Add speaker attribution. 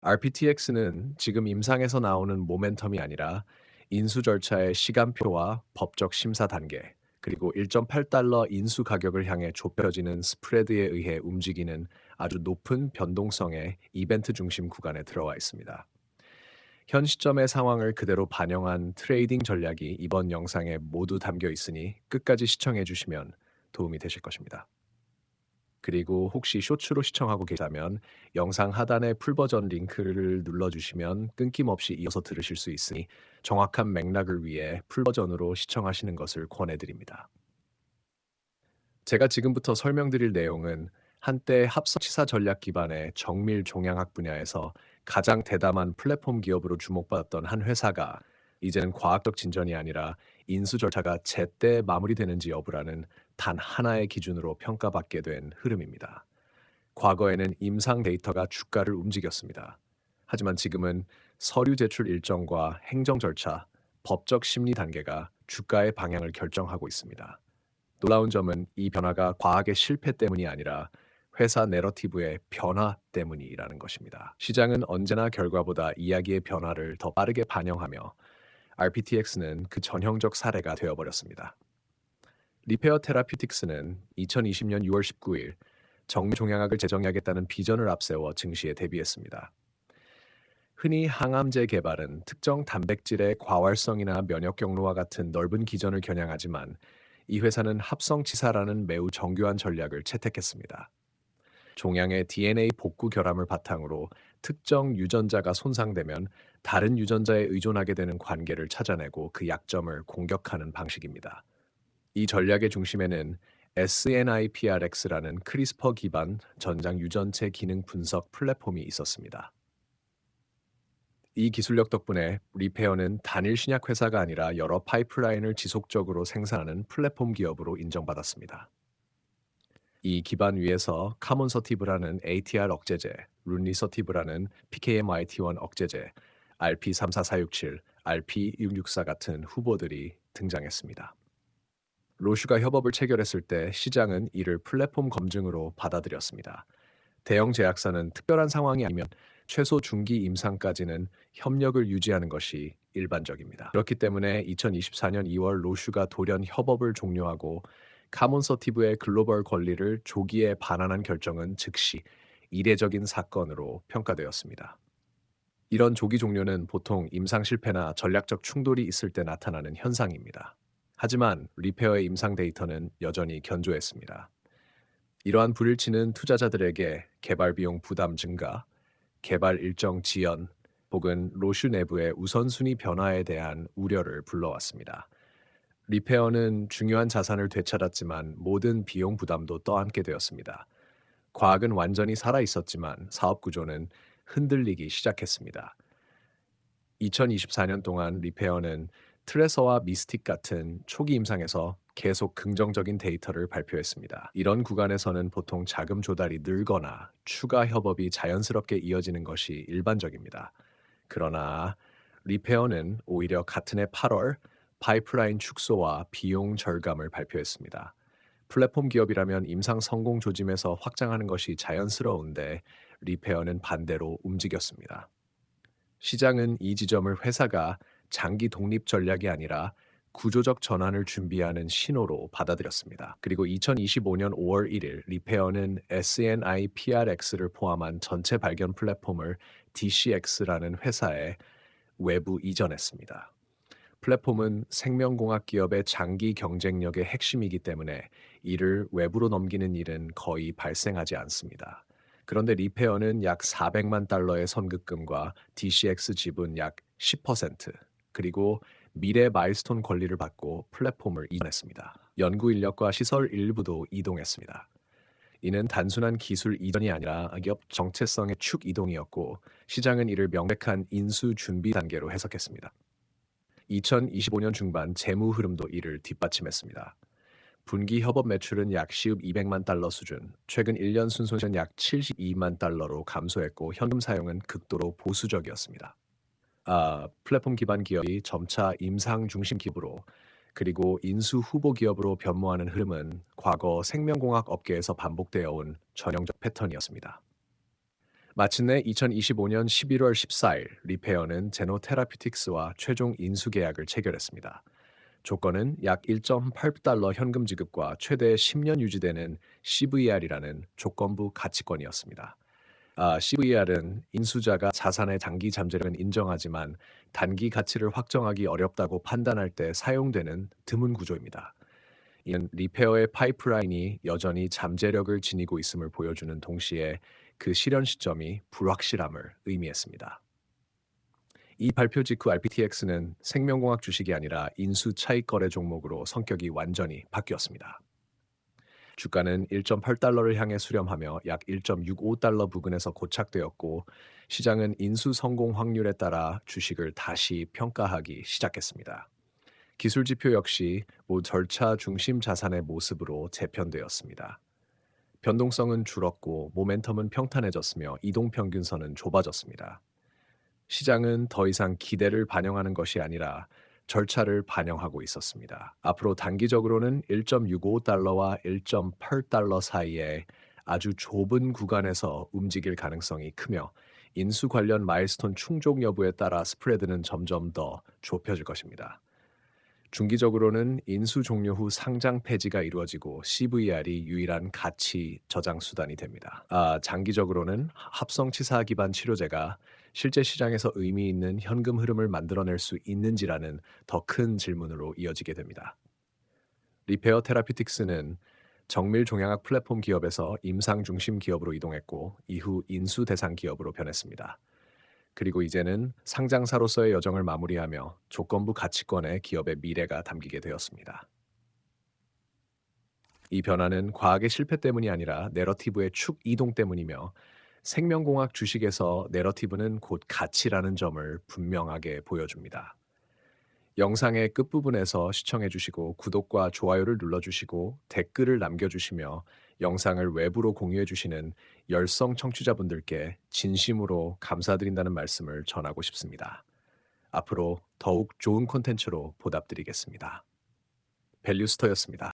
Speaker 1: RPTX는 지금 임상에서 나오는 모멘텀이 아니라 인수 절차의 시간표와 법적 심사 단계, 그리고 1.8달러 인수 가격을 향해 좁혀지는 스프레드에 의해 움직이는 아주 높은 변동성의 이벤트 중심 구간에 들어와 있습니다. 현 시점의 상황을 그대로 반영한 트레이딩 전략이 이번 영상에 모두 담겨 있으니 끝까지 시청해 주시면 도움이 되실 것입니다. 그리고 혹시 쇼츠로 시청하고 계시다면 영상 하단의 풀버전 링크를 눌러주시면 끊김없이 이어서 들으실 수 있으니 정확한 맥락을 위해 풀버전으로 시청하시는 것을 권해드립니다. 제가 지금부터 설명드릴 내용은 한때 합성치사 전략 기반의 정밀 종양학 분야에서 가장 대담한 플랫폼 기업으로 주목받았던 한 회사가 이제는 과학적 진전이 아니라 인수 절차가 제때 마무리되는지 여부라는 단 하나의 기준으로 평가받게 된 흐름입니다. 과거에는 임상 데이터가 주가를 움직였습니다. 하지만 지금은 서류 제출 일정과 행정 절차, 법적 심리 단계가 주가의 방향을 결정하고 있습니다. 놀라운 점은 이 변화가 과학의 실패 때문이 아니라 회사 내러티브의 변화 때문이라는 것입니다. 시장은 언제나 결과보다 이야기의 변화를 더 빠르게 반영하며 RPTX는 그 전형적 사례가 되어버렸습니다. 리페어 테라퓨틱스는 2020년 6월 19일 정밀종양학을 재정의하겠다는 비전을 앞세워 증시에 데뷔했습니다. 흔히 항암제 개발은 특정 단백질의 과활성이나 면역 경로와 같은 넓은 기전을 겨냥하지만 이 회사는 합성치사라는 매우 정교한 전략을 채택했습니다. 종양의 DNA 복구 결함을 바탕으로 특정 유전자가 손상되면 다른 유전자에 의존하게 되는 관계를 찾아내고 그 약점을 공격하는 방식입니다. 이 전략의 중심에는 SNIPRX라는 크리스퍼 기반 전장 유전체 기능 분석 플랫폼이 있었습니다. 이 기술력 덕분에 리페어는 단일 신약 회사가 아니라 여러 파이프라인을 지속적으로 생산하는 플랫폼 기업으로 인정받았습니다. 이 기반 위에서 카몬서티브라는 ATR 억제제, 룬리서티브라는 PKMYT1 억제제, RP34467, RP664 같은 후보들이 등장했습니다. 로슈가 협업을 체결했을 때 시장은 이를 플랫폼 검증으로 받아들였습니다. 대형 제약사는 특별한 상황이 아니면 최소 중기 임상까지는 협력을 유지하는 것이 일반적입니다. 그렇기 때문에 2024년 2월 로슈가 돌연 협업을 종료하고 카몬서티브의 글로벌 권리를 조기에 반환한 결정은 즉시 이례적인 사건으로 평가되었습니다. 이런 조기 종료는 보통 임상 실패나 전략적 충돌이 있을 때 나타나는 현상입니다. 하지만 리페어의 임상 데이터는 여전히 견조했습니다. 이러한 불일치는 투자자들에게 개발 비용 부담 증가, 개발 일정 지연, 혹은 로슈 내부의 우선순위 변화에 대한 우려를 불러왔습니다. 리페어는 중요한 자산을 되찾았지만 모든 비용 부담도 떠안게 되었습니다. 과학은 완전히 살아 있었지만 사업 구조는 흔들리기 시작했습니다. 2024년 동안 리페어는 트레서와 미스틱 같은 초기 임상에서 계속 긍정적인 데이터를 발표했습니다. 이런 구간에서는 보통 자금 조달이 늘거나 추가 협업이 자연스럽게 이어지는 것이 일반적입니다. 그러나 리페어는 오히려 같은 해 8월 파이프라인 축소와 비용 절감을 발표했습니다. 플랫폼 기업이라면 임상 성공 조짐에서 확장하는 것이 자연스러운데 리페어는 반대로 움직였습니다. 시장은 이 지점을 회사가 장기 독립 전략이 아니라 구조적 전환을 준비하는 신호로 받아들였습니다. 그리고 2025년 5월 1일 리페어는 SNIPRX를 포함한 전체 발견 플랫폼을 DCX라는 회사에 외부 이전했습니다. 플랫폼은 생명공학 기업의 장기 경쟁력의 핵심이기 때문에 이를 외부로 넘기는 일은 거의 발생하지 않습니다. 그런데 리페어는 약 400만 달러의 선급금과 DCX 지분 약 10%, 그리고 미래 마일스톤 권리를 받고 플랫폼을 이전했습니다. 연구 인력과 시설 일부도 이동했습니다. 이는 단순한 기술 이전이 아니라 기업 정체성의 축 이동이었고 시장은 이를 명백한 인수 준비 단계로 해석했습니다. 2025년 중반 재무 흐름도 이를 뒷받침했습니다. 분기 협업 매출은 약 시읍 200만 달러 수준, 최근 1년 순손실은 약 72만 달러로 감소했고 현금 사용은 극도로 보수적이었습니다. 플랫폼 기반 기업이 점차 임상 중심 기업으로 그리고 인수 후보 기업으로 변모하는 흐름은 과거 생명공학 업계에서 반복되어 온 전형적 패턴이었습니다. 마침내 2025년 11월 14일 리페어는 제노테라피틱스와 최종 인수 계약을 체결했습니다. 조건은 약 1.8달러 현금 지급과 최대 10년 유지되는 CVR이라는 조건부 가치권이었습니다. CVR은 인수자가 자산의 장기 잠재력은 인정하지만 단기 가치를 확정하기 어렵다고 판단할 때 사용되는 드문 구조입니다. 이는 리페어의 파이프라인이 여전히 잠재력을 지니고 있음을 보여주는 동시에 그 실현 시점이 불확실함을 의미했습니다. 이 발표 직후 RPTX는 생명공학 주식이 아니라 인수 차익 거래 종목으로 성격이 완전히 바뀌었습니다. 주가는 1.8달러를 향해 수렴하며 약 1.65달러 부근에서 고착되었고 시장은 인수 성공 확률에 따라 주식을 다시 평가하기 시작했습니다. 기술 지표 역시 절차 중심 자산의 모습으로 재편되었습니다. 변동성은 줄었고 모멘텀은 평탄해졌으며 이동평균선은 좁아졌습니다. 시장은 더 이상 기대를 반영하는 것이 아니라 절차를 반영하고 있었습니다. 앞으로 단기적으로는 1.65달러와 1.8달러 사이에 아주 좁은 구간에서 움직일 가능성이 크며 인수 관련 마일스톤 충족 여부에 따라 스프레드는 점점 더 좁혀질 것입니다. 중기적으로는 인수 종료 후 상장 폐지가 이루어지고 CVR이 유일한 가치 저장 수단이 됩니다. 장기적으로는 합성치사 기반 치료제가 실제 시장에서 의미 있는 현금 흐름을 만들어낼 수 있는지라는 더 큰 질문으로 이어지게 됩니다. 리페어 테라피틱스는 정밀 종양학 플랫폼 기업에서 임상 중심 기업으로 이동했고 이후 인수 대상 기업으로 변했습니다. 그리고 이제는 상장사로서의 여정을 마무리하며 조건부 가치권에 기업의 미래가 담기게 되었습니다. 이 변화는 과학의 실패 때문이 아니라 내러티브의 축 이동 때문이며 생명공학 주식에서 내러티브는 곧 가치라는 점을 분명하게 보여줍니다. 영상의 끝부분에서 시청해주시고 구독과 좋아요를 눌러주시고 댓글을 남겨주시며 영상을 외부로 공유해주시는 열성 청취자분들께 진심으로 감사드린다는 말씀을 전하고 싶습니다. 앞으로 더욱 좋은 콘텐츠로 보답드리겠습니다. 밸류스터였습니다.